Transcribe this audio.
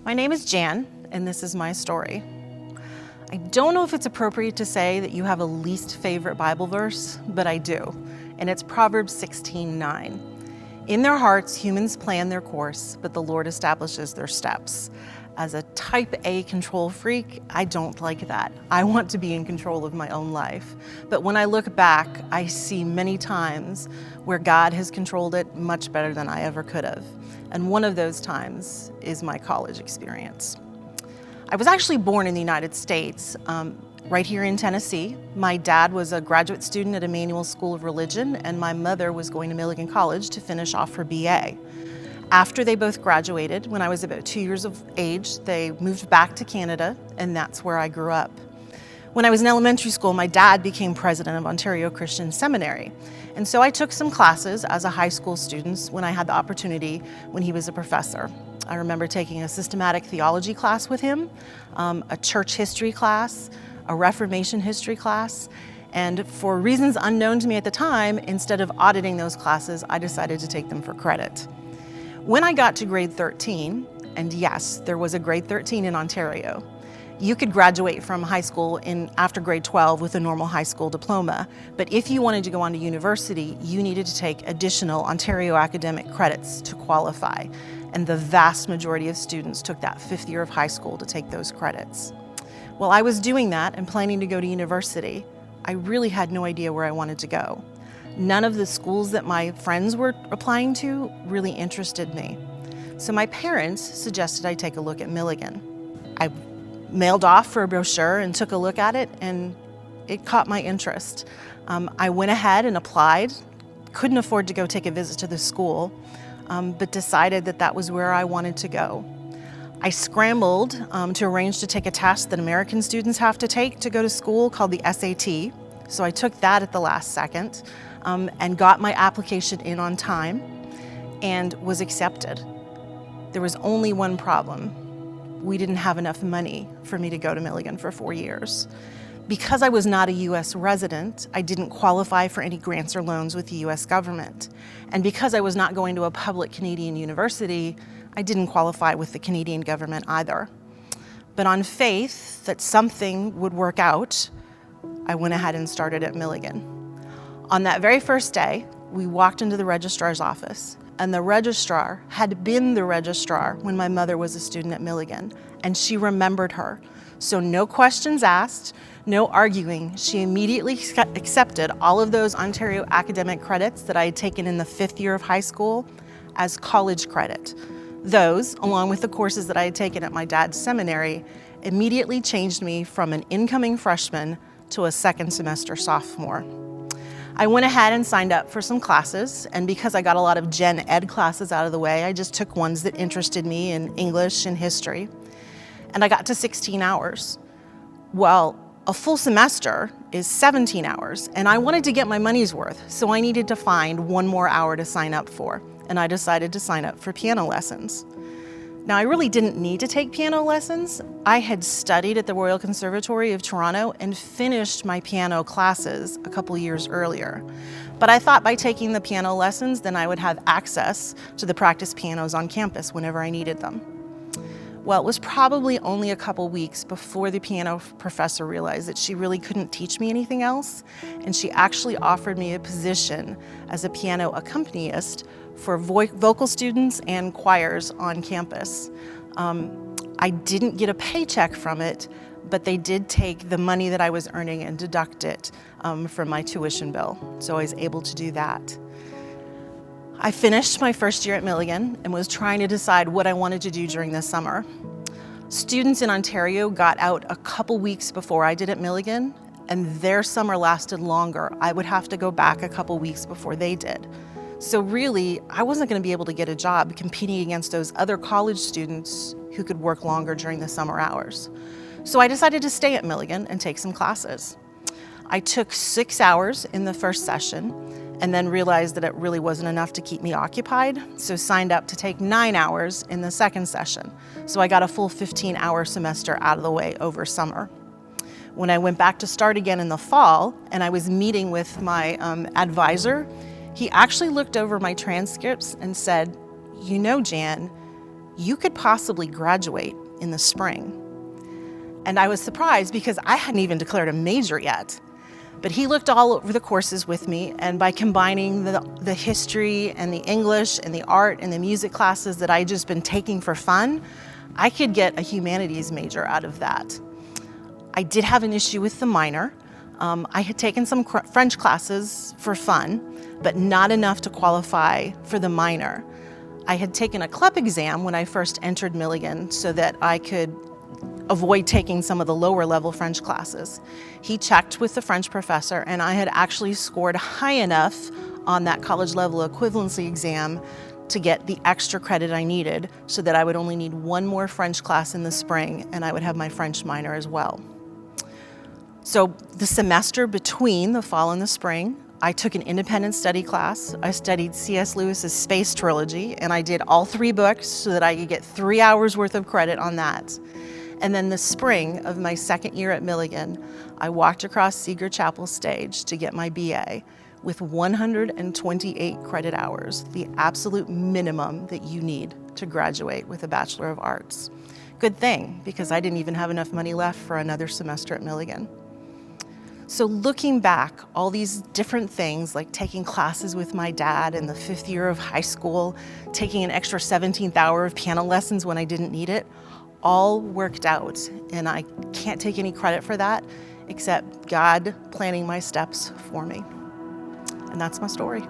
My name is Jan, and this is my story. I don't know if it's appropriate to say that you have a least favorite Bible verse, but I do, and it's Proverbs 16:9. In their hearts, humans plan their course, but the Lord establishes their steps. As a type A control freak, I don't like that. I want to be in control of my own life. But when I look back, I see many times where God has controlled it much better than I ever could have. And one of those times is my college experience. I was actually born in the United States, right here in Tennessee. My dad was a graduate student at Emmanuel School of Religion, and my mother was going to Milligan College to finish off her BA. After they both graduated, when I was about 2 years of age, they moved back to Canada, and that's where I grew up. When I was in elementary school, my dad became president of Ontario Christian Seminary. And so I took some classes as a high school student when I had the opportunity when he was a professor. I remember taking a systematic theology class with him, a church history class, a Reformation history class, and for reasons unknown to me at the time, instead of auditing those classes, I decided to take them for credit. When I got to grade 13, and yes, there was a grade 13 in Ontario, you could graduate from high school after grade 12 with a normal high school diploma, but if you wanted to go on to university, you needed to take additional Ontario academic credits to qualify, and the vast majority of students took that 5th year of high school to take those credits. While I was doing that and planning to go to university, I really had no idea where I wanted to go. None of the schools that my friends were applying to really interested me. So my parents suggested I take a look at Milligan. I mailed off for a brochure and took a look at it, and it caught my interest. I went ahead and applied, couldn't afford to go take a visit to the school, but decided that that was where I wanted to go. I scrambled to arrange to take a test that American students have to take to go to school called the SAT. So I took that at the last second and got my application in on time and was accepted. There was only one problem. We didn't have enough money for me to go to Milligan for 4 years. Because I was not a U.S. resident, I didn't qualify for any grants or loans with the U.S. government. And because I was not going to a public Canadian university, I didn't qualify with the Canadian government either. But on faith that something would work out, I went ahead and started at Milligan. On that very first day, we walked into the registrar's office, and the registrar had been the registrar when my mother was a student at Milligan, and she remembered her. So no questions asked, no arguing. She immediately accepted all of those Ontario academic credits that I had taken in the 5th year of high school as college credit. Those, along with the courses that I had taken at my dad's seminary, immediately changed me from an incoming freshman to a second semester sophomore. I went ahead and signed up for some classes, and because I got a lot of gen ed classes out of the way, I just took ones that interested me in English and history. And I got to 16 hours. Well, a full semester is 17 hours, and I wanted to get my money's worth, so I needed to find one more hour to sign up for, and I decided to sign up for piano lessons. Now, I really didn't need to take piano lessons. I had studied at the Royal Conservatory of Toronto and finished my piano classes a couple years earlier. But I thought by taking the piano lessons, then I would have access to the practice pianos on campus whenever I needed them. Well, it was probably only a couple weeks before the piano professor realized that she really couldn't teach me anything else, and she actually offered me a position as a piano accompanist for vocal students and choirs on campus. I didn't get a paycheck from it, but they did take the money that I was earning and deduct it from my tuition bill, so I was able to do that. I finished my first year at Milligan and was trying to decide what I wanted to do during the summer. Students in Ontario got out a couple weeks before I did at Milligan, and their summer lasted longer. I would have to go back a couple weeks before they did. So really, I wasn't going to be able to get a job competing against those other college students who could work longer during the summer hours. So I decided to stay at Milligan and take some classes. I took 6 hours in the first session and then realized that it really wasn't enough to keep me occupied, so signed up to take 9 hours in the second session. So I got a full 15-hour semester out of the way over summer. When I went back to start again in the fall, and I was meeting with my advisor, he actually looked over my transcripts and said, "You know, Jan, you could possibly graduate in the spring. And I was surprised because I hadn't even declared a major yet. But he looked all over the courses with me, and by combining the history and the English and the art and the music classes that I'd just been taking for fun, I could get a humanities major out of that. I did have an issue with the minor. I had taken some French classes for fun, but not enough to qualify for the minor. I had taken a CLEP exam when I first entered Milligan so that I could avoid taking some of the lower level French classes. He checked with the French professor, and I had actually scored high enough on that college level equivalency exam to get the extra credit I needed so that I would only need one more French class in the spring and I would have my French minor as well. So the semester between the fall and the spring, I took an independent study class. I studied C.S. Lewis's Space Trilogy, and I did all 3 books so that I could get 3 hours worth of credit on that. And then the spring of my second year at Milligan, I walked across Seeger Chapel stage to get my BA with 128 credit hours, the absolute minimum that you need to graduate with a Bachelor of Arts. Good thing, because I didn't even have enough money left for another semester at Milligan. So looking back, all these different things like taking classes with my dad in the 5th year of high school, taking an extra 17th hour of piano lessons when I didn't need it, all worked out, and I can't take any credit for that except God planning my steps for me. And that's my story.